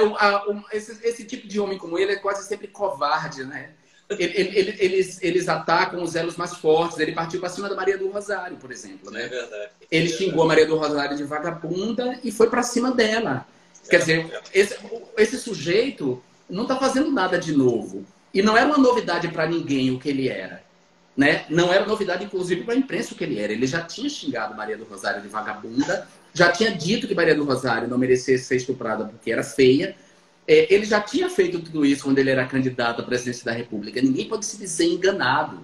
Esse tipo de homem como ele é quase sempre covarde, né? Eles atacam os elos mais fortes. Ele partiu para cima da Maria do Rosário, por exemplo, né? É verdade. Ele xingou a Maria do Rosário de vagabunda e foi para cima dela. Quer dizer, esse sujeito não está fazendo nada de novo. E não era uma novidade para ninguém o que ele era. Né? Não era novidade, inclusive, para a imprensa o que ele era. Ele já tinha xingado Maria do Rosário de vagabunda, já tinha dito que Maria do Rosário não merecia ser estuprada porque era feia. Ele já tinha feito tudo isso quando ele era candidato à presidência da República. Ninguém pode se dizer enganado.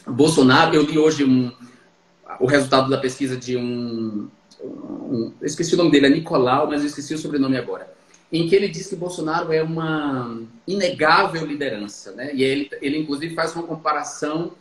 Bolsonaro, eu li hoje o resultado da pesquisa de eu esqueci o nome dele, é Nicolau, mas eu esqueci o sobrenome agora, em que ele diz que Bolsonaro é uma inegável liderança, né? E ele inclusive faz uma comparação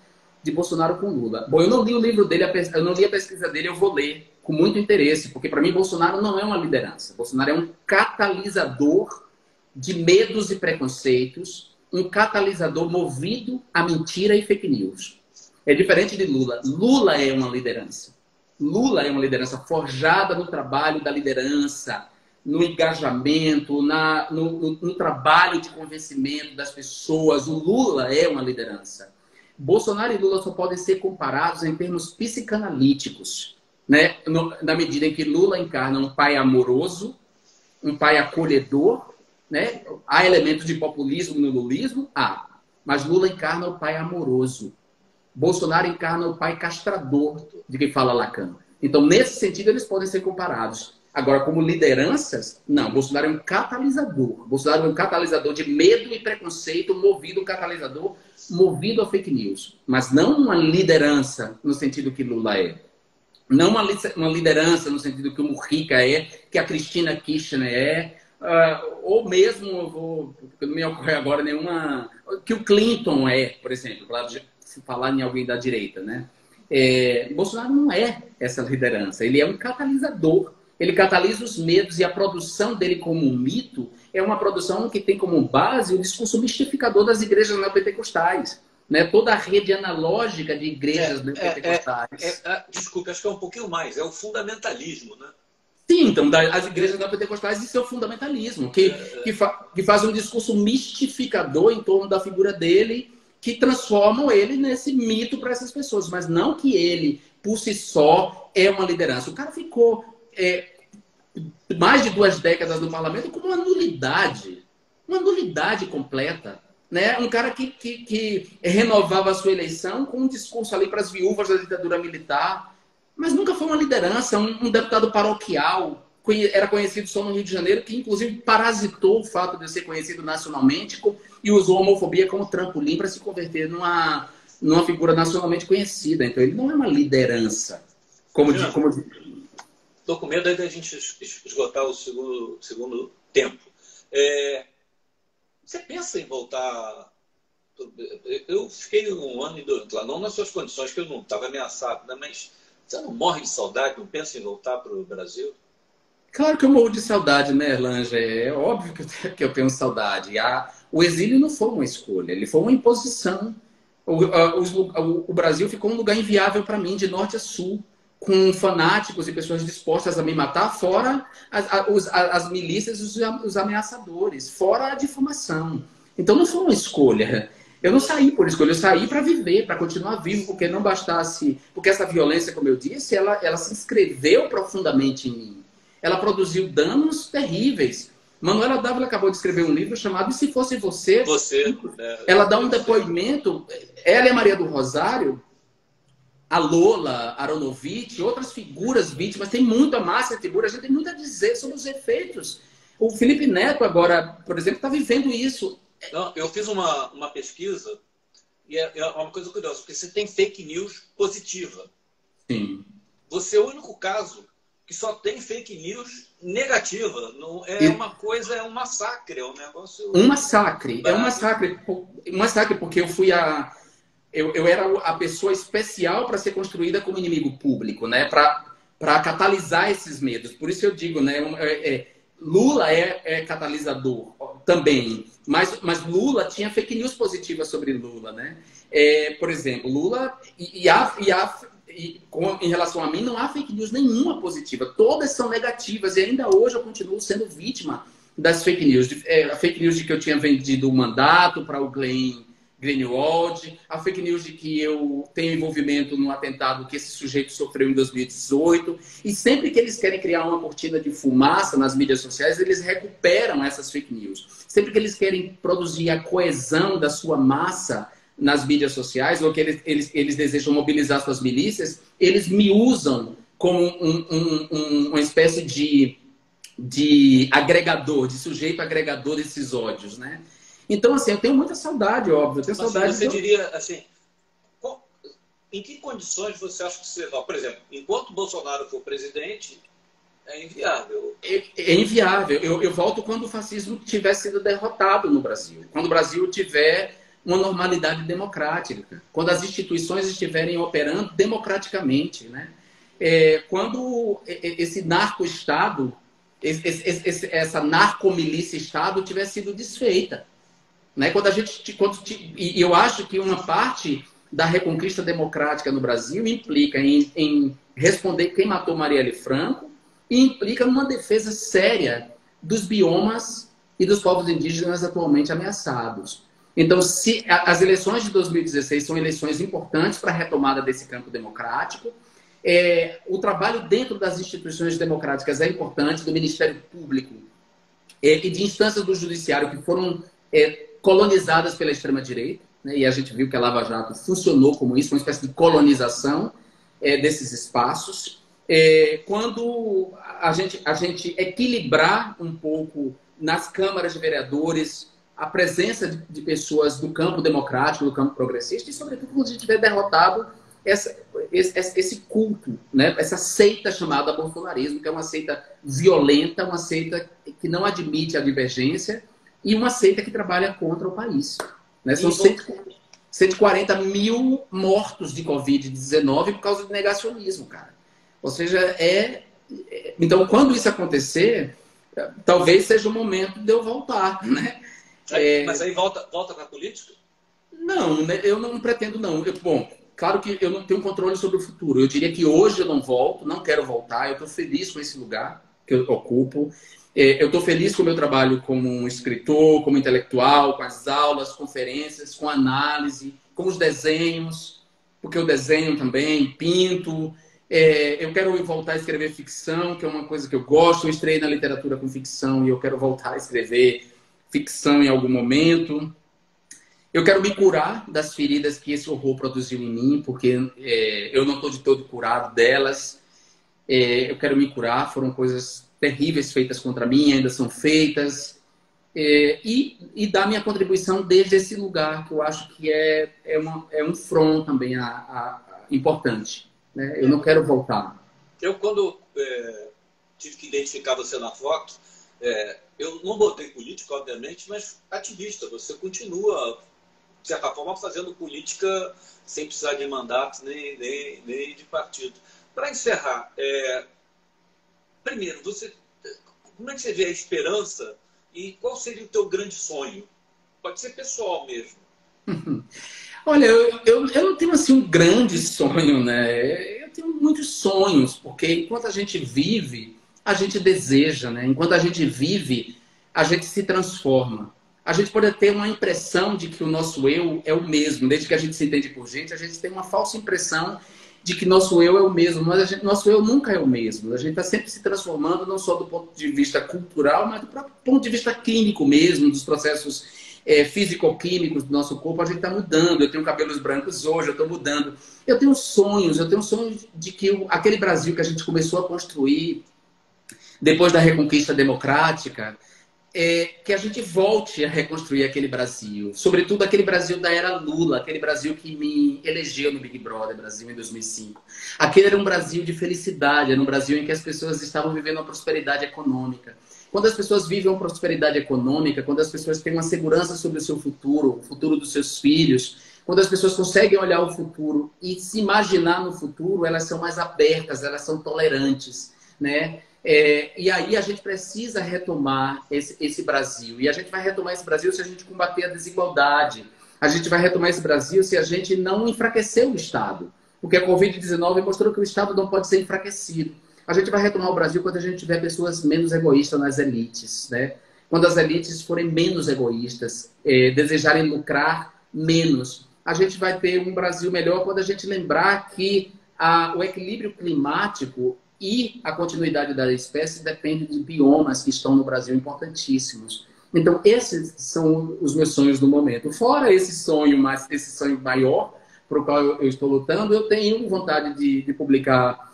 de Bolsonaro com Lula. Bom, eu não li o livro dele, eu não li a pesquisa dele, eu vou ler com muito interesse, porque para mim Bolsonaro não é uma liderança. Bolsonaro é um catalisador de medos e preconceitos, um catalisador movido a mentira e fake news. É diferente de Lula. Lula é uma liderança. Lula é uma liderança forjada no trabalho da liderança, no engajamento, no trabalho de convencimento das pessoas. O Lula é uma liderança. Bolsonaro e Lula só podem ser comparados em termos psicanalíticos, né? Na medida em que Lula encarna um pai amoroso, um pai acolhedor, né? Há elementos de populismo no lulismo? Há. Mas Lula encarna o pai amoroso. Bolsonaro encarna o pai castrador, de quem fala Lacan. Então, nesse sentido, eles podem ser comparados. Agora, como lideranças, não. Bolsonaro é um catalisador. Bolsonaro é um catalisador de medo e preconceito, um catalisador movido a fake news. Mas não uma liderança no sentido que Lula é. Não uma liderança no sentido que o Mujica é, que a Cristina Kirchner é, ou mesmo, não me ocorre agora nenhuma, que o Clinton é, por exemplo, para se falar em alguém da direita, né? Bolsonaro não é essa liderança, ele é um catalisador. Ele catalisa os medos e a produção dele como um mito é uma produção que tem como base o discurso mistificador das igrejas neopentecostais. Né? Toda a rede analógica de igrejas neopentecostais. Desculpa, acho que é um pouquinho mais. É o fundamentalismo, né? Sim, então, as igrejas neopentecostais, isso é o fundamentalismo, que faz um discurso mistificador em torno da figura dele, que transformam ele nesse mito para essas pessoas. Mas não que ele, por si só, é uma liderança. O cara ficou mais de 2 décadas no parlamento com uma nulidade completa. Né? Um cara que renovava a sua eleição com um discurso ali para as viúvas da ditadura militar, mas nunca foi uma liderança, um deputado paroquial, era conhecido só no Rio de Janeiro, que inclusive parasitou o fato de ser conhecido nacionalmente e usou a homofobia como trampolim para se converter numa figura nacionalmente conhecida. Então ele não é uma liderança. Estou com medo aí da gente esgotar o segundo tempo. Você pensa em voltar? Eu fiquei 1 ano e 2 lá, não nas suas condições, que eu não estava ameaçado, né? Mas você não morre de saudade, não pensa em voltar para o Brasil? Claro que eu morro de saudade, né, Erlanger? É óbvio que eu tenho saudade. O exílio não foi uma escolha, ele foi uma imposição. O Brasil ficou um lugar inviável para mim, de norte a sul, com fanáticos e pessoas dispostas a me matar, fora as milícias e os ameaçadores, fora a difamação. Então não foi uma escolha. Eu não saí por escolha, eu saí para viver, para continuar vivo, porque não bastasse... Porque essa violência, como eu disse, ela se inscreveu profundamente em mim. Ela produziu danos terríveis. Manuela Dávila acabou de escrever um livro chamado E Se Fosse Você? Ela dá um depoimento, ela e a Maria do Rosário, a Lola Aronovitch, outras figuras vítimas, tem muito a massa de figura, a gente tem muito a dizer sobre os efeitos. O Felipe Neto agora, por exemplo, está vivendo isso. Não, eu fiz uma pesquisa e é uma coisa curiosa, porque você tem fake news positiva. Sim. Você é o único caso que só tem fake news negativa. Não uma coisa, é um massacre, é um negócio... Um massacre, é um massacre. Um massacre porque eu era a pessoa especial para ser construída como inimigo público, né? Para catalisar esses medos. Por isso eu digo, né? Lula é catalisador também, mas Lula tinha fake news positivas sobre Lula, né? Por exemplo, Lula em relação a mim não há fake news nenhuma positiva, todas são negativas e ainda hoje eu continuo sendo vítima das fake news. A fake news de que eu tinha vendido o mandato para o Greenwald, a fake news de que eu tenho envolvimento no atentado que esse sujeito sofreu em 2018, e sempre que eles querem criar uma cortina de fumaça nas mídias sociais, eles recuperam essas fake news. Sempre que eles querem produzir a coesão da sua massa nas mídias sociais, ou que eles desejam mobilizar suas milícias, eles me usam como uma espécie de agregador, de sujeito agregador desses ódios, né? Então, assim, eu tenho muita saudade, óbvio. Eu tenho saudade. Você diria, assim, em que condições você acha que você... Por exemplo, enquanto Bolsonaro for presidente, é inviável. É inviável. Eu volto quando o fascismo tiver sido derrotado no Brasil. Quando o Brasil tiver uma normalidade democrática. Quando as instituições estiverem operando democraticamente, né? Quando esse narco-estado, essa narcomilícia-estado tiver sido desfeita. Né? E eu acho que uma parte da reconquista democrática no Brasil implica em responder quem matou Marielle Franco e implica numa defesa séria dos biomas e dos povos indígenas atualmente ameaçados. Então, se as eleições de 2016 são eleições importantes para a retomada desse campo democrático, o trabalho dentro das instituições democráticas é importante, do Ministério Público e de instâncias do Judiciário que foram colonizadas pela extrema-direita, né? E a gente viu que a Lava Jato funcionou como isso, uma espécie de colonização desses espaços. Quando a gente equilibrar um pouco nas câmaras de vereadores a presença de pessoas do campo democrático, do campo progressista, e sobretudo quando a gente tiver derrotado esse culto, né? Essa seita chamada bolsonarismo, que é uma seita violenta, uma seita que não admite a divergência e uma seita que trabalha contra o país. Né? São 140 mil mortos de Covid-19 por causa do negacionismo, cara. Ou seja, então, quando isso acontecer, talvez seja o momento de eu voltar, né? Mas aí volta para a política? Não, eu não pretendo, não. Bom, claro que eu não tenho controle sobre o futuro. Eu diria que hoje eu não volto, não quero voltar. Eu estou feliz com esse lugar que eu ocupo. Eu estou feliz com o meu trabalho como um escritor, como intelectual, com as aulas, conferências, com análise, com os desenhos, porque eu desenho também, pinto. Eu quero voltar a escrever ficção, que é uma coisa que eu gosto. Eu estreiei na literatura com ficção e eu quero voltar a escrever ficção em algum momento. Eu quero me curar das feridas que esse horror produziu em mim, porque eu não estou de todo curado delas. Eu quero me curar, foram coisas terríveis feitas contra mim, ainda são feitas. E dar minha contribuição desde esse lugar, que eu acho que é um front também importante. Né? Eu não quero voltar. Eu, quando tive que identificar você na foto, eu não botei política, obviamente, mas ativista. Você continua, de certa forma, fazendo política sem precisar de mandato nem de partido. Para encerrar, primeiro, como é que você vê a esperança e qual seria o teu grande sonho? Pode ser pessoal mesmo. Olha, eu não tenho assim um grande sonho, né? Eu tenho muitos sonhos, porque enquanto a gente vive, a gente deseja, né? Enquanto a gente vive, a gente se transforma. A gente pode ter uma impressão de que o nosso eu é o mesmo. Desde que a gente se entende por gente, a gente tem uma falsa impressão de que nosso eu é o mesmo. Mas nosso eu nunca é o mesmo. A gente está sempre se transformando, não só do ponto de vista cultural, mas do próprio ponto de vista clínico mesmo, dos processos físico-químicos do nosso corpo. A gente está mudando. Eu tenho cabelos brancos hoje, eu estou mudando. Eu tenho sonhos de que aquele Brasil que a gente começou a construir depois da reconquista democrática, que a gente volte a reconstruir aquele Brasil. Sobretudo aquele Brasil da era Lula, aquele Brasil que me elegeu no Big Brother Brasil em 2005. Aquele era um Brasil de felicidade, era um Brasil em que as pessoas estavam vivendo uma prosperidade econômica. Quando as pessoas vivem uma prosperidade econômica, quando as pessoas têm uma segurança sobre o seu futuro, o futuro dos seus filhos, quando as pessoas conseguem olhar o futuro e se imaginar no futuro, elas são mais abertas, elas são tolerantes, né? E aí a gente precisa retomar esse Brasil. E a gente vai retomar esse Brasil se a gente combater a desigualdade. A gente vai retomar esse Brasil se a gente não enfraquecer o Estado. Porque a Covid-19 mostrou que o Estado não pode ser enfraquecido. A gente vai retomar o Brasil quando a gente tiver pessoas menos egoístas nas elites, né? Quando as elites forem menos egoístas, desejarem lucrar menos. A gente vai ter um Brasil melhor quando a gente lembrar que o equilíbrio climático e a continuidade da espécie depende de biomas que estão no Brasil importantíssimos. Então, esses são os meus sonhos do momento. Fora esse sonho maior, para o qual eu estou lutando, eu tenho vontade de publicar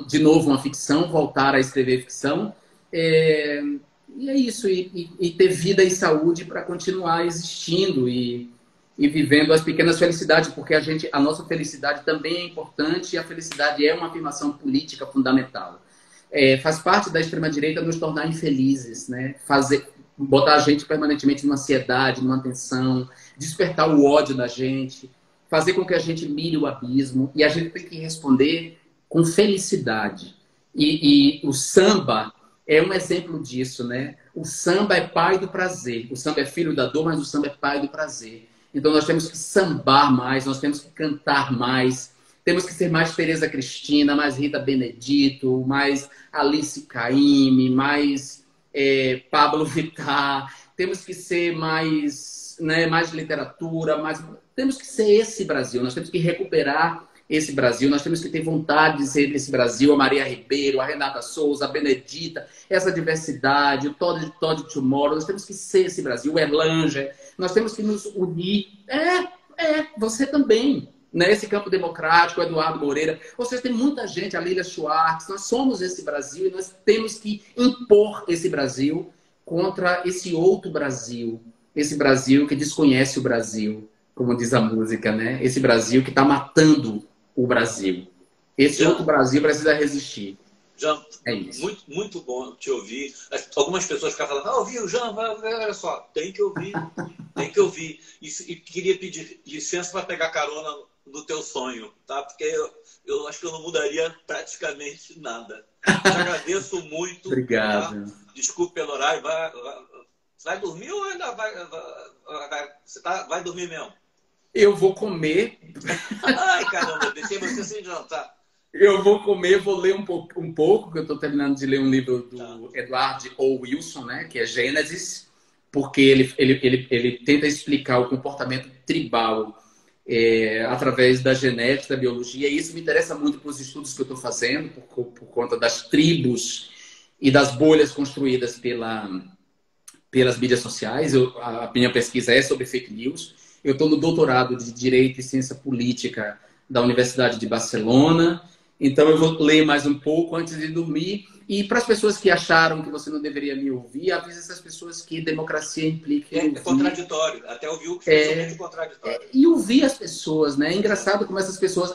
de novo uma ficção, voltar a escrever ficção. E é isso, e ter vida e saúde para continuar existindo e vivendo as pequenas felicidades, porque a nossa felicidade também é importante e a felicidade é uma afirmação política fundamental. Faz parte da extrema-direita nos tornar infelizes, né? Botar a gente permanentemente numa ansiedade, numa tensão, despertar o ódio da gente, fazer com que a gente mire o abismo, e a gente tem que responder com felicidade. E o samba é um exemplo disso, né? O samba é pai do prazer. O samba é filho da dor, mas o samba é pai do prazer. Então nós temos que sambar mais, nós temos que cantar mais, Temos que ser mais Tereza Cristina, mais Rita Benedito, mais Alice Caymmi, mais Pablo Vittar. Temos que ser mais, né, mais literatura, mais... Temos que ser esse Brasil. Nós temos que recuperar esse Brasil. Nós temos que ter vontade de ser esse Brasil. A Maria Ribeiro, a Renata Souza, a Benedita, essa diversidade, o Todd Tomorrow. Nós temos que ser esse Brasil. O Erlanger. Nós temos que nos unir. Você também. Nesse campo democrático, o Eduardo Moreira. Ou seja, tem muita gente, a Lília Schwartz. Nós somos esse Brasil e nós temos que impor esse Brasil contra esse outro Brasil. Esse Brasil que desconhece o Brasil, como diz a música, né? Esse Brasil que está matando o Brasil. Esse outro Brasil precisa resistir. Jean, é isso. Muito, muito bom te ouvir. Algumas pessoas ficam falando, ouviu, Jean, olha só, tem que ouvir, tem que ouvir. E queria pedir licença para pegar carona no teu sonho, tá? Porque eu acho que eu não mudaria praticamente nada. Te agradeço muito. Obrigado. Tá? Desculpe pelo horário. Vai dormir ou ainda você vai dormir mesmo? Eu vou comer. Ai, caramba, deixei você sem jantar. Eu vou comer, vou ler um pouco, que eu estou terminando de ler um livro do Edward O. Wilson, né, que é Gênesis, porque ele tenta explicar o comportamento tribal através da genética, da biologia, e isso me interessa muito para os estudos que eu estou fazendo, por conta das tribos e das bolhas construídas pelas mídias sociais. A minha pesquisa é sobre fake news. Eu estou no doutorado de Direito e Ciência Política da Universidade de Barcelona. Então, eu vou ler mais um pouco antes de dormir. E para as pessoas que acharam que você não deveria me ouvir, avise essas pessoas que democracia implica em ouvir. É contraditório. Até ouviu especialmente contraditório. E ouvir as pessoas, né? É engraçado como essas pessoas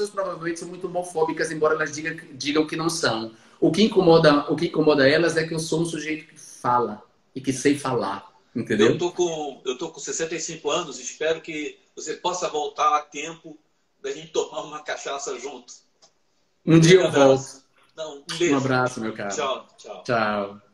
provavelmente são muito homofóbicas, embora elas digam que não são. O que incomoda elas é que eu sou um sujeito que fala e que sei falar. Entendeu? Eu tô com 65 anos, espero que você possa voltar a tempo da gente tomar uma cachaça junto. Um dia eu volto. Não, um beijo. Um abraço, meu caro. Tchau, tchau. Tchau.